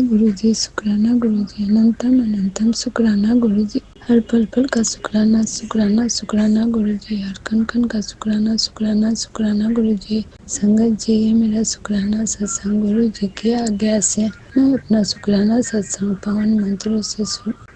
गुरुजी, शुक्राना गुरुजी, अनंतम अनंतम शुक्राना गुरुजी। हर पल पल का शुक्राना शुक्राना शुक्राना गुरुजी। हर कण कण का शुक्राना शुक्राना शुक्राना गुरुजी। संगत जी, ये मेरा शुक्राना सत्संग गुरु जी की आज्ञा से मैं अपना शुक्राना सत्संग पावन मंत्रों से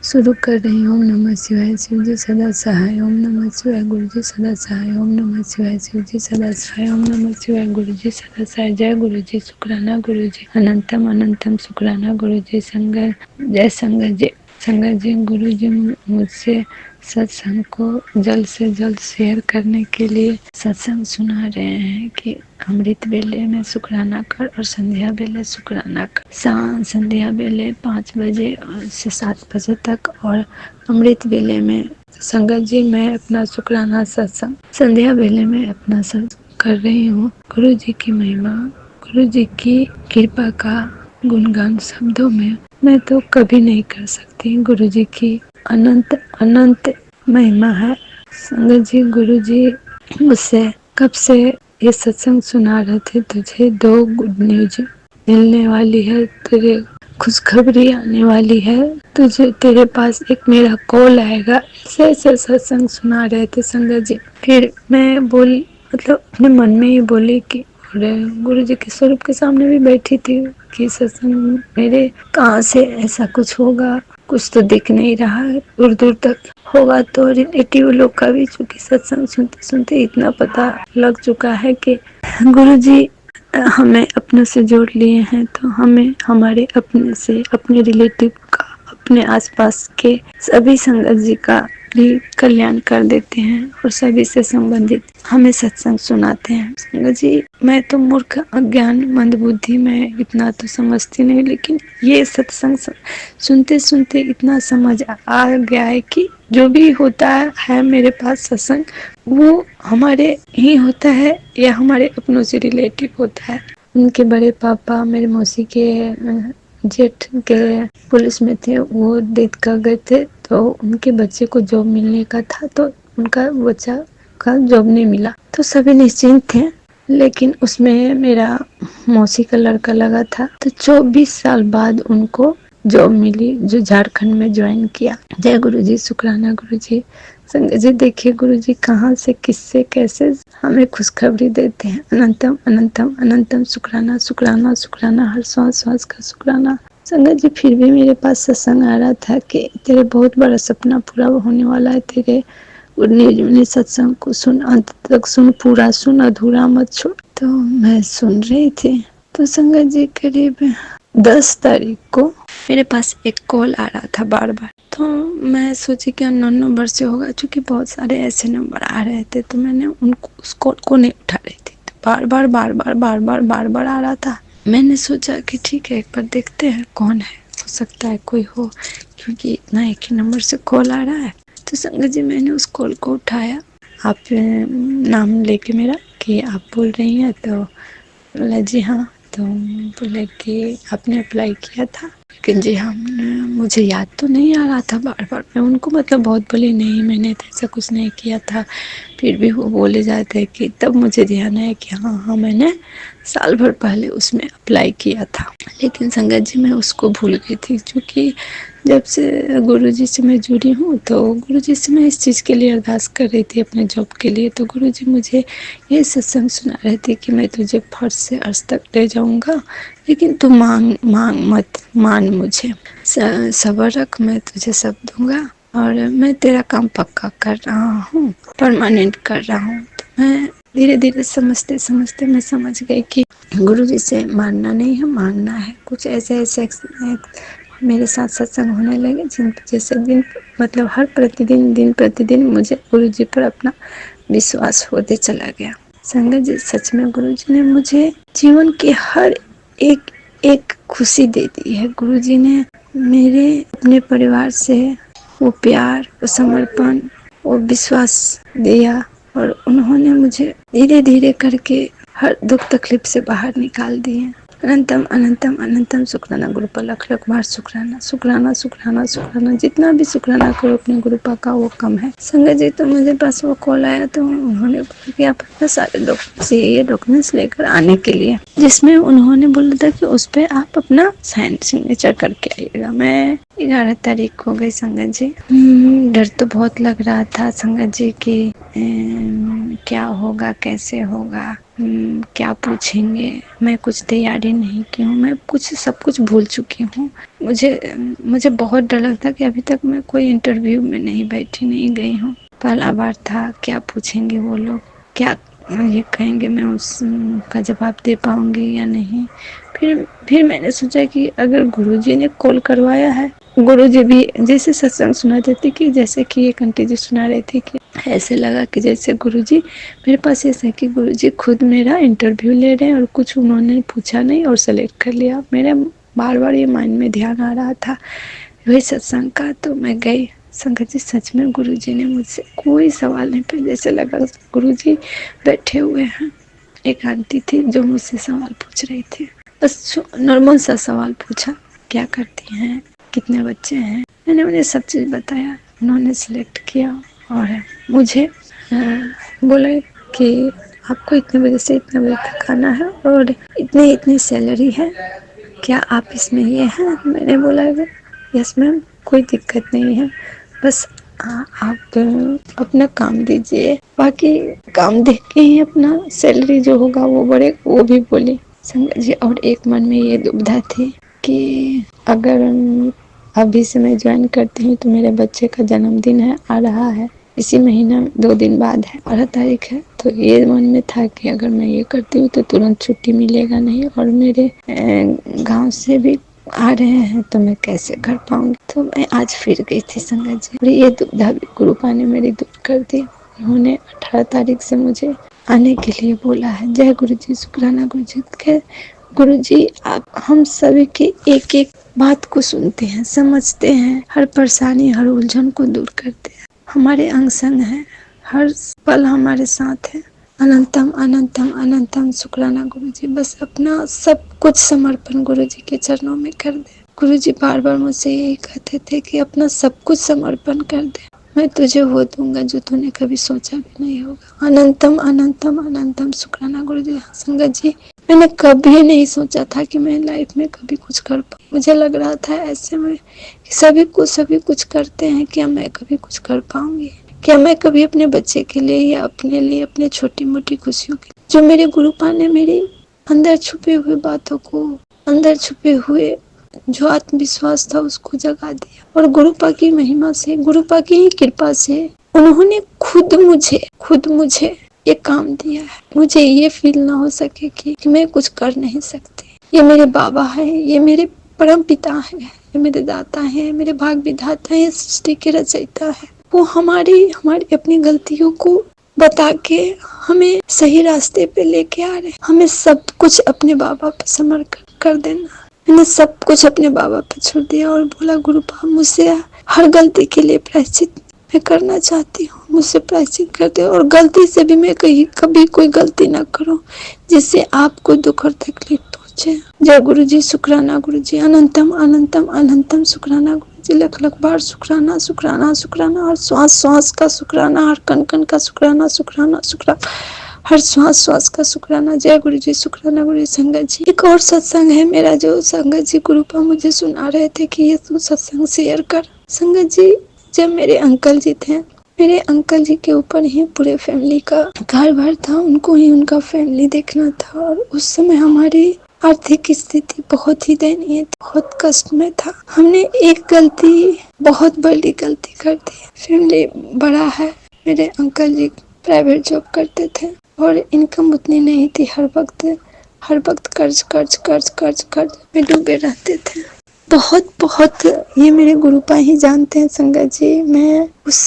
शुरू कर रही हूँ। ओम नमः शिवाय। शिव जी सदा सहाय। ओम नमः शिवाय। गुरु जी सदा सहाय। ओम नमः शिवाय। शिव जी सदा सहाय। ओम नमः शिवाय। गुरु जी सदा सहाय। जय गुरु जी, शुक्राना गुरु जी, अनंतम अनंतम शुक्राना गुरु जी। संगत जय संगत जी। संगत जी, गुरु जी मुझसे सत्संग को जल्द से जल्द शेयर करने के लिए सत्संग सुना रहे हैं कि अमृत बेले में शुक्राना कर और संध्या बेले शुक्राना कर। संध्या बेले 5 बजे से 7 बजे तक और अमृत बेले में। संगत जी, मैं अपना शुक्राना सत्संग संध्या बेले में अपना सत्संग कर रही हूँ। गुरु जी की महिमा, गुरु जी की कृपा का गुणगान शब्दों में मैं तो कभी नहीं कर सकती। गुरु जी की अनंत अनंत महिमा है। संगत जी, गुरु जी मुझसे कब से ये सत्संग सुना रहे थे, तुझे 2 गुड न्यूज मिलने वाली है, तेरे खुशखबरी आने वाली है, तुझे तेरे पास एक मेरा कॉल आएगा। ऐसे सत्संग सुना रहे थे संगत जी। फिर मैं बोली, मतलब अपने मन में ही बोली कि गुरु जी के स्वरूप के सामने भी बैठी थी कि सत्संग मेरे कहाँ से ऐसा कुछ होगा, कुछ तो दिख नहीं रहा है, दूर दूर तक होगा तो रिलेटिव लोग का भी, चूंकि सत्संग सुनते सुनते इतना पता लग चुका है कि गुरु जी हमें अपने से जोड़ लिए हैं, तो हमें हमारे अपने से, अपने रिलेटिव का, अपने आसपास के सभी संगत जी का भी कल्याण कर देते हैं और सभी से संबंधित हमें सत्संग सुनाते हैं। संगत जी, मैं तो मूर्ख, अज्ञान, मंदबुद्धि में इतना तो समझती नहीं, लेकिन ये सत्संग सुनते सुनते इतना समझ आ गया है कि जो भी होता है मेरे पास सत्संग, वो हमारे ही होता है या हमारे अपनों से रिलेटिव होता है। उनके बड़े पापा मेरे मौसी के जेठ के पुलिस में थे, वो डेथ कर गए थे, तो उनके बच्चे को जॉब मिलने का था, तो उनका बच्चा का जॉब नहीं मिला, तो सभी निश्चिंत थे। लेकिन उसमें मेरा मौसी का लड़का लगा था, तो 24 साल बाद उनको जॉब मिली, जो झारखंड में ज्वाइन किया। जय गुरु जी, शुक्राना गुरु जी। संगत जी, देखिए गुरु जी कहाँ से, किससे, कैसे हमें खुशखबरी देते हैं। अनंतम अनंतम अनंतम शुक्राना शुक्राना शुक्राना, हर श्वास श्वास का शुक्राना। संगत जी, फिर भी मेरे पास सत्संग आ रहा था कि तेरे बहुत बड़ा सपना पूरा होने वाला है, तेरे गुरु सत्संग को सुन, अंत तक सुन, पूरा सुन, अधूरा मत छोड़। तो मैं सुन रही थी, तो संगत जी करीब 10 तारीख को मेरे पास एक कॉल आ रहा था बार बार, तो मैं सोची कि अननोन नंबर से होगा, क्योंकि बहुत सारे ऐसे नंबर आ रहे थे, तो मैंने उनको उस कॉल को नहीं उठा रही थी, तो बार बार आ रहा था। मैंने सोचा कि ठीक है, एक बार देखते हैं कौन है, हो सकता है कोई हो, क्योंकि इतना एक ही नंबर से कॉल आ रहा है। तो संगत जी, मैंने उस कॉल को उठाया, आप नाम लेके मेरा कि आप बोल रही हैं, तो बोला जी हाँ। तो बोले कि आपने अप्लाई किया था, लेकिन जी हाँ, मुझे याद तो नहीं आ रहा था। बार बार मैं उनको मतलब बहुत बोली, नहीं मैंने तो ऐसा कुछ नहीं किया था, फिर भी वो बोले जाते कि, तब मुझे ध्यान आया कि हाँ हाँ, मैंने साल भर पहले उसमें अप्लाई किया था। लेकिन संगत जी, मैं उसको भूल गई थी, क्योंकि जब से गुरुजी से मैं जुड़ी हूँ, तो गुरुजी से मैं इस चीज़ के लिए अरदास कर रही थी अपने जॉब के लिए, तो गुरुजी मुझे ये सत्संग सुना रहे थे कि मैं तुझे फर्श से अर्श तक ले जाऊँगा, लेकिन तू मांग मत, मान मुझे, सब्र रख, मैं तुझे सब दूंगा, और मैं तेरा काम पक्का कर रहा हूँ, परमानेंट कर रहा हूँ। तो मैं धीरे धीरे समझते समझते मैं समझ गई कि गुरुजी से मानना नहीं है, मांगना है। कुछ ऐसे ऐसे मेरे साथ सत्संग होने लगे, जिन जैसे मतलब हर प्रतिदिन, दिन प्रतिदिन मुझे गुरु जी पर अपना विश्वास होते चला गया। संगत जी, सच में गुरु जी ने मुझे जीवन की हर एक एक खुशी दे दी है। गुरु जी ने मेरे अपने परिवार से वो प्यार, वो समर्पण, वो विश्वास दिया, और उन्होंने मुझे धीरे धीरे करके हर दुख तकलीफ से बाहर निकाल दिए। अनंतम अनंतम अनंतम शुक्राना गुरु पर लख लख बार शुक्राना शुक्राना शुक्राना शुक्राना। जितना भी शुक्राना करो अपने गुरुपा का वो कम है। संगत जी तो मुझे पास वो कॉल आया तो उन्होंने बोला कि आप अपने सारे डॉक्यूमेंट्स ये डॉक्यूमेंट्स लेकर आने के लिए, जिसमें उन्होंने बोला था कि उस पर आप अपना साइन सिग्नेचर करके आइएगा। मैं 11 तारीख को गई संगत जी। डर तो बहुत लग रहा था संगत जी की क्या होगा कैसे होगा, क्या पूछेंगे। मैं कुछ तैयारी नहीं की हूँ, मैं कुछ सब कुछ भूल चुकी हूँ। मुझे बहुत डर लगता कि अभी तक मैं कोई इंटरव्यू में नहीं बैठी, नहीं गई हूँ। पहला बार था, क्या पूछेंगे वो लोग, क्या ये कहेंगे, मैं उसका जवाब दे पाऊंगी या नहीं। फिर मैंने सोचा कि अगर गुरुजी ने कॉल करवाया है, गुरुजी भी जैसे सत्संग सुना देती कि जैसे कि एक आंटी जी सुना रही थी कि ऐसे लगा कि जैसे गुरुजी मेरे पास ऐसा है कि गुरुजी खुद मेरा इंटरव्यू ले रहे हैं और कुछ उन्होंने पूछा नहीं और सेलेक्ट कर लिया। मेरे बार बार ये माइंड में ध्यान आ रहा था वही सत्संग का। तो मैं गई। संगत जी सच में गुरुजी ने मुझसे कोई सवाल नहीं पूछा, जैसे लगा गुरुजी बैठे हुए हैं। एक आंटी थी जो मुझसे सवाल पूछ रही थी, बस नॉर्मल सा सवाल पूछा, क्या करती हैं, कितने बच्चे हैं। मैंने उन्हें सब चीज़ बताया, उन्होंने सिलेक्ट किया और मुझे बोला कि आपको इतने बजे से इतने बजे तक आना है और इतनी इतनी सैलरी है, क्या आप इसमें ये हैं। मैंने बोला यस मैम, कोई दिक्कत नहीं है, बस आप अपना काम दीजिए, बाकी काम देख के ही अपना सैलरी जो होगा वो बढ़े। वो भी बोली संगत जी। और एक मन में ये दुविधा थी कि अगर अभी से मैं ज्वाइन करती हूँ तो मेरे बच्चे का जन्मदिन है आ रहा है, इसी महीना 2 दिन बाद है, 12 तारीख है। तो ये मन में था कि अगर मैं ये करती हूँ तो तुरंत छुट्टी मिलेगा नहीं और मेरे गांव से भी आ रहे हैं तो मैं कैसे कर पाऊंगी। तो मैं आज फिर गई थी संगत जी और ये दुविधा भी गुरुपा ने मेरी दूर कर दी। उन्होंने 18 तारीख से मुझे आने के लिए बोला है। जय गुरु जी, शुक्राना गुरु जी। गुरु जी आप हम सभी की एक एक बात को सुनते हैं, समझते हैं, हर परेशानी हर उलझन को दूर करते हैं, हमारे अंग संग हैं, हर पल हमारे साथ हैं। अनंतम अनंतम अनंतम शुक्राना गुरु जी। बस अपना सब कुछ समर्पण गुरु जी के चरणों में कर दे। गुरु जी बार बार मुझसे यही कहते थे कि अपना सब कुछ समर्पण कर दे, मैं तुझे वो दूंगा जो तूने कभी सोचा भी नहीं होगा। अनंतम अनंतम अनंतम शुक्राना गुरु जी। संगत जी मैंने कभी नहीं सोचा था कि मैं लाइफ में कभी कुछ कर पाऊँ। मुझे लग रहा था ऐसे में कि सभी कुछ करते हैं, क्या मैं कभी कुछ कर पाऊंगी, क्या मैं कभी अपने बच्चे के लिए या अपने लिए, अपने छोटी मोटी खुशियों के लिए, जो मेरे गुरुपा ने मेरी अंदर छुपे हुए बातों को, अंदर छुपे हुए जो आत्मविश्वास था उसको जगा दिया। और गुरुपा की महिमा से, गुरुपा की ही कृपा से उन्होंने खुद मुझे ये काम दिया है। मुझे ये फील ना हो सके कि मैं कुछ कर नहीं सकती। ये मेरे बाबा है, ये मेरे परम पिता है, ये मेरे दाता है, मेरे भाग विधाता है, सृष्टि के रचयिता है। वो हमारी अपनी गलतियों को बता के हमें सही रास्ते पे लेके आ रहे। हमें सब कुछ अपने बाबा पे समर्पण कर देना। मैंने सब कुछ अपने बाबा पे छोड़ दिया और बोला गुरुपा मुझसे हर गलती के लिए प्रायश्चित मैं करना चाहती हूँ, मुझसे प्रायश्चित करते। और गलती से भी मैं कभी कोई गलती ना करूँ जिससे आपको दुख और तकलीफ पहुँचे। जय गुरु जी, शुक्राना गुरु जी। अनंतम अनंतम अनंतम शुक्राना गुरु जी। लख लख बार शुक्राना शुक्राना शुक्राना। हर श्वास श्वास का शुक्राना, हर कण कण का शुक्राना शुक्राना शुक्राना, हर श्वास श्वास का शुक्राना। जय गुरु जी, शुक्राना गुरु जी। संगत जी एक और सत्संग है मेरा जो संगत जी गुरुपा मुझे सुना रहे थे कि ये तू सत्संग शेयर कर। संगत जी जब मेरे अंकल जी थे, मेरे अंकल जी के ऊपर ही पूरे फैमिली का कारभार था, उनको ही उनका फैमिली देखना था। और उस समय हमारी आर्थिक स्थिति बहुत ही दयनीय थी, बहुत कष्ट में था। हमने एक गलती, बहुत बड़ी गलती कर दी। फैमिली बड़ा है, मेरे अंकल जी प्राइवेट जॉब करते थे और इनकम उतनी नहीं थी। हर वक्त कर्ज कर्ज कर्ज कर्ज कर्ज में डूबे रहते थे। बहुत ये मेरे गुरुपा ही जानते हैं संगत जी। मैं उस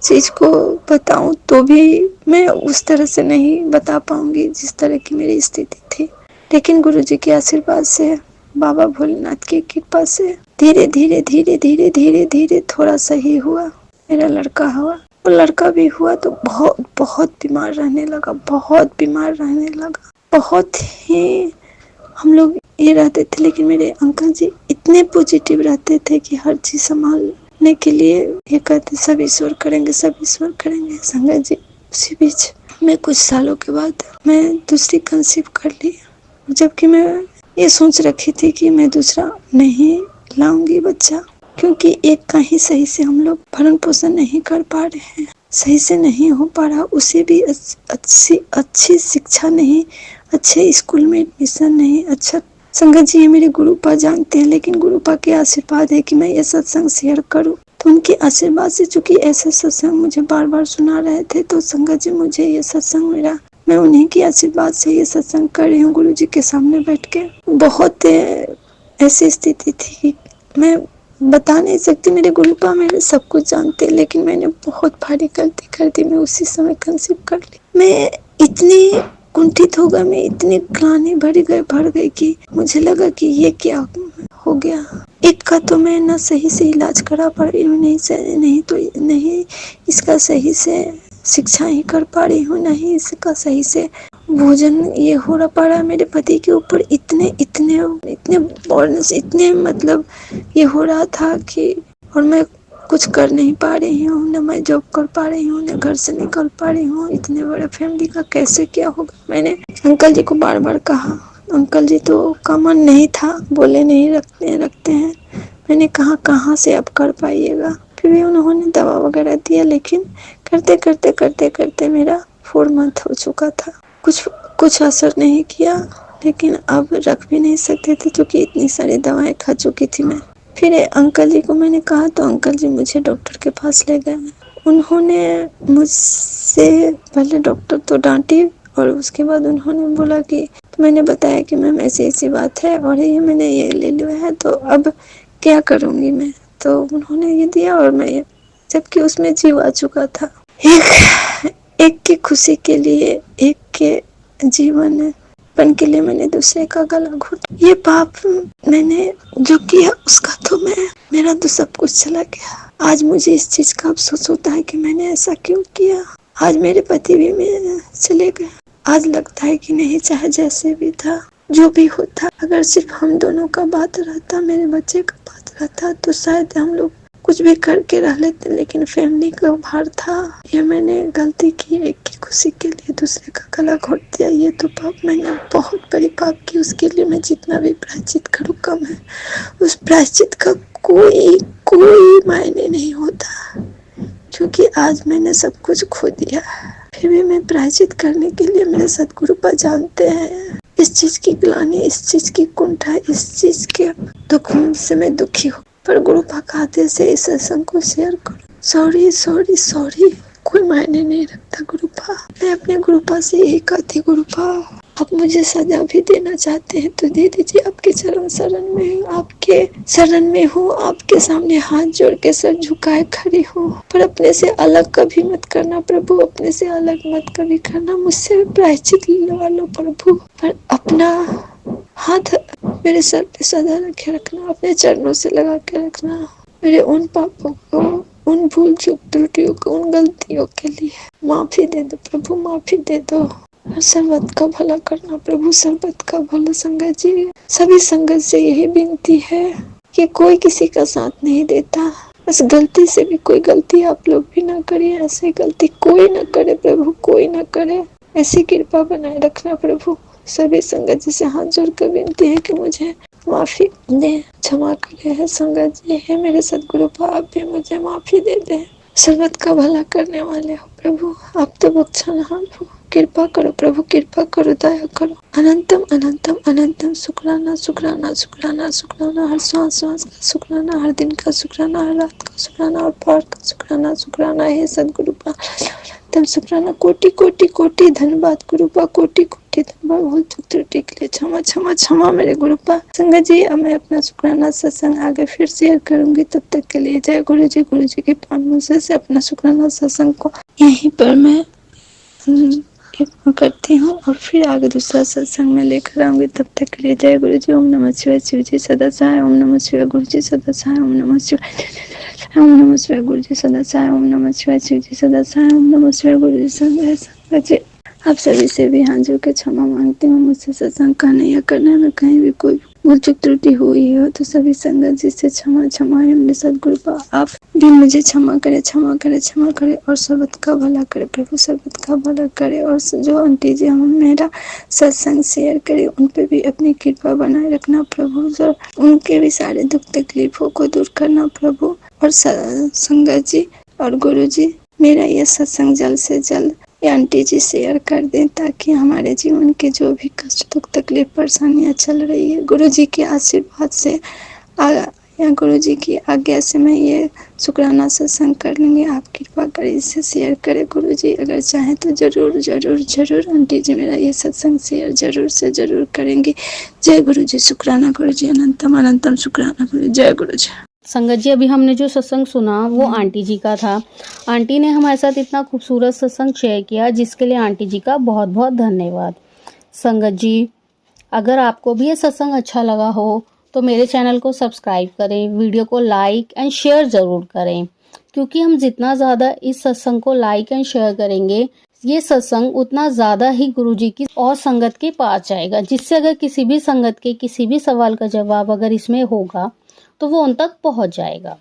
चीज को बताऊं तो भी मैं उस तरह से नहीं बता पाऊंगी जिस तरह की मेरी स्थिति थी। लेकिन गुरु जी के आशीर्वाद से, बाबा भोलेनाथ की कृपा से धीरे धीरे धीरे धीरे धीरे धीरे थोड़ा सही हुआ। मेरा लड़का हुआ, वो लड़का भी हुआ तो बहुत बीमार रहने लगा, बहुत बीमार रहने लगा। बहुत ही हम लोग ये रहते थे, लेकिन मेरे अंकल जी इतने पॉजिटिव रहते थे कि हर चीज संभालने के लिए ये कहते सब ईश्वर करेंगे, सब ईश्वर करेंगे। संगत जी, उसी बीच मैं कुछ सालों के बाद मैं दूसरी कंसीव कर ली, जबकि मैं ये सोच रखी थी कि मैं दूसरा नहीं लाऊंगी बच्चा, क्योंकि एक का ही सही से हम लोग भरण पोषण नहीं कर पा रहे हैं, सही से नहीं हो पा रहा, उसे भी अच्छी शिक्षा नहीं, अच्छे स्कूल में एडमिशन नहीं। अच्छा संगत जी, ये मेरे गुरुपा जानते हैं, लेकिन गुरुपा के आशीर्वाद है कि मैं ये सत्संग शेयर करूं, तो उनके आशीर्वाद से, चूंकि ऐसे सत्संग मुझे बार बार सुना रहे थे, तो संगत जी मुझे ये सत्संग मेरा, मैं उन्हीं के आशीर्वाद से ये सत्संग कर रही हूँ गुरु जी के सामने बैठ के। बहुत ऐसी स्थिति थी, मैं बता नहीं सकती, मेरे गुरुपा मेरे सब कुछ जानते, लेकिन मैंने बहुत भारी गलती कर दी, मैं उसी समय कंसीव कर ली। मैं इतनी कुंठित हो गई, मैं इतनी ग्लानि भर गई कि मुझे लगा कि ये क्या हो गया। एक का तो मैं ना सही से इलाज करा पा रही हूँ, नहीं इसका सही से शिक्षा ही कर पा रही हूँ, नहीं इसका सही से भोजन ये हो रहा पा रहा है। मेरे पति के ऊपर इतने इतने इतने बॉर्डर्स, इतने मतलब ये हो रहा था कि, और मैं कुछ कर नहीं पा रही हूँ, न मैं जॉब कर पा रही हूँ, न घर से निकल पा रही हूँ, इतने बड़े फैमिली का कैसे क्या होगा। मैंने अंकल जी को बार बार कहा, अंकल जी तो का मन नहीं था, बोले नहीं रखते हैं। मैंने कहा कहाँ से अब कर पाइएगा, फिर भी उन्होंने दवा वगैरह दिया, लेकिन करते करते करते करते मेरा 4 मंथ हो चुका था। कुछ असर नहीं किया, लेकिन अब रख भी नहीं सकते थे, क्योंकि इतनी सारी दवाएं खा चुकी थी मैं। फिर अंकल जी को मैंने कहा, तो अंकल जी मुझे डॉक्टर के पास ले गए। उन्होंने मुझसे पहले डॉक्टर तो डांटी, और उसके बाद उन्होंने बोला कि, तो मैंने बताया कि मैम ऐसी बात है, और ये मैंने ये ले लिया है, तो अब क्या करूँगी मैं। तो उन्होंने ये दिया, और मैं, जबकि उसमें जीव आ चुका था। एक की खुशी के लिए, एक के जीवन पन के लिए मैंने दूसरे का गला घोट, ये पाप मैंने जो किया उसका तो मेरा तो सब कुछ चला गया। आज मुझे इस चीज का अफसोस होता है कि मैंने ऐसा क्यों किया। आज मेरे पति भी मेरे चले गए, आज लगता है कि नहीं, चाहे जैसे भी था, जो भी होता, अगर सिर्फ हम दोनों का बात रहता, मेरे बच्चे का बात रहता, तो शायद हम लोग कुछ भी करके रह लेते, लेकिन फैमिली का भार था। ये मैंने गलती की, एक की खुशी के लिए दूसरे का गला घोट दिया, ये तो पाप, मैंने बहुत बड़ी पाप की। उसके लिए मैं जितना भी प्रायश्चित करूँ कम है, उस प्रायश्चित का कोई मायने नहीं होता, क्योंकि आज मैंने सब कुछ खो दिया। फिर भी मैं प्रायश्चित करने के लिए, मेरे सदगुरु पर जानते हैं इस चीज की ग्लानि, इस चीज की कुंठा, इस चीज के दुख से मैं दुखी हूँ, पर गुरुपा खाते से इस सत्संग को शेयर करो। सॉरी, कोई मायने नहीं रखता गुरुपा। मैं अपने गुरुपा से यही कहती, गुरुपा आप मुझे सजा भी देना चाहते हैं तो दे दीजिए, आपके चरण शरण में हूँ, आपके शरण में हूँ, आपके सामने हाथ जोड़ के सर झुकाए खड़ी हूँ, पर अपने से अलग कभी मत करना प्रभु, अपने से अलग मत कभी करना, मुझसे प्रायश्चित लेवा लो प्रभु, पर अपना हाथ मेरे सर पे सदा रखे रखना, अपने चरणों से लगा के रखना, मेरे उन पापों को, उन भूल चूक त्रुटियों को, उन गलतियों के लिए माफी दे दो प्रभु, माफी दे दो। सर्वत का भला करना प्रभु, सर्वत का भला। संगत जी, सभी संगत से यही विनती है कि कोई किसी का साथ नहीं देता, बस गलती से भी कोई गलती आप लोग भी ना करिए, ऐसी गलती कोई ना करे प्रभु, कोई ना करे, ऐसी कृपा बनाए रखना प्रभु। सभी संगत जी से हाथ जोड़कर विनती है कि मुझे माफी दे, क्षमा करे है संगत जी, है मेरे सदगुरु, आप भी मुझे माफी दे दे। सर्वत का भला करने वाले हो प्रभु, आप तो बख्शनहार हो, कृपा करो प्रभु, कृपा करो, दया करो। अनंतम अनंतम अनंतम शुक्राना शुक्राना शुक्राना शुक्राना, हर श्वास श्वास का शुक्राना, हर दिन का शुक्राना, हर रात का शुक्राना, और पार का शुक्राना शुक्राना है सदगुरु पा तम शुक्राना। कोटि कोटि कोटि धन्यवाद गुरुपा, कोटि कोटि धन्यवाद। भूल चूक त्रुटि के लिए क्षमा क्षमा क्षमा मेरे गुरुपा। संगत जी, अब मैं अपना शुक्राना सत्संग आगे फिर शेयर करूंगी, तब तक के लिए जय गुरु जी के पावन से अपना शुक्राना सत्संग को यहीं पर मैं करती हूँ, और फिर आगे दूसरा सत्संग में लेकर आऊंगी, तब तक के लिए जय गुरु जी। ओम नमः शिवाय, शिव जी सदा सहाय, ओम नमः शिवाय, गुरु जी सदा सहाय, ओम नमः शिवाय, ओम नमः शिवाय, गुरु जी सदा सहाय, ओम नमः शिवाय, शिव जी सदा सहाय, ओम नमः शिवाय, गुरु जी सदा सहाय। आप सभी से भी हाथ जोड़ के क्षमा मांगती हूँ। मुझसे सत्संग कहने या करने में कहीं भी कोई भूल चूक त्रुटि हुई हो तो सभी संगत जी से क्षमा है। मेरे सदगुरु पा आप भी मुझे क्षमा करे, क्षमा करे, क्षमा करे और सर्वत का भला करे। प्रभु सर्वत का भला करे। और जो आंटी जी हम मेरा सत्संग शेयर करे उन पे भी अपनी कृपा बनाए रखना प्रभु। जो उनके भी सारे दुख तकलीफों को दूर करना प्रभु। और संगत जी और गुरु जी मेरा ये सत्संग जल्द से जल्द ये आंटी जी शेयर कर दें ताकि हमारे जीवन के जो भी कष्ट दुख तकलीफ परेशानियां चल रही है गुरु जी के आशीर्वाद से या गुरु जी की आज्ञा से मैं ये शुक्राना सत्संग कर लेंगे। आप कृपा करें इसे शेयर करें गुरु जी। अगर चाहें तो जरूर जरूर जरूर आंटी जी मेरा ये सत्संग शेयर जरूर से जरूर करेंगे। जय गुरु जी। शुक्राना गुरु जी। अनंतम अनंतम शुक्राना गुरु। जय गुरु जी। संगत जी, अभी हमने जो सत्संग सुना वो आंटी जी का था। आंटी ने हमारे साथ इतना खूबसूरत सत्संग शेयर किया जिसके लिए आंटी जी का बहुत बहुत धन्यवाद। संगत जी, अगर आपको भी ये सत्संग अच्छा लगा हो तो मेरे चैनल को सब्सक्राइब करें, वीडियो को लाइक एंड शेयर ज़रूर करें, क्योंकि हम जितना ज़्यादा इस सत्संग को लाइक एंड शेयर करेंगे ये सत्संग उतना ज़्यादा ही गुरु जी की और संगत के पास जाएगा, जिससे अगर किसी भी संगत के किसी भी सवाल का जवाब अगर इसमें होगा तो वो उन तक पहुंच जाएगा।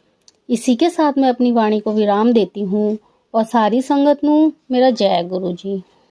इसी के साथ मैं अपनी वाणी को विराम देती हूँ और सारी संगत नू मेरा जय गुरु जी।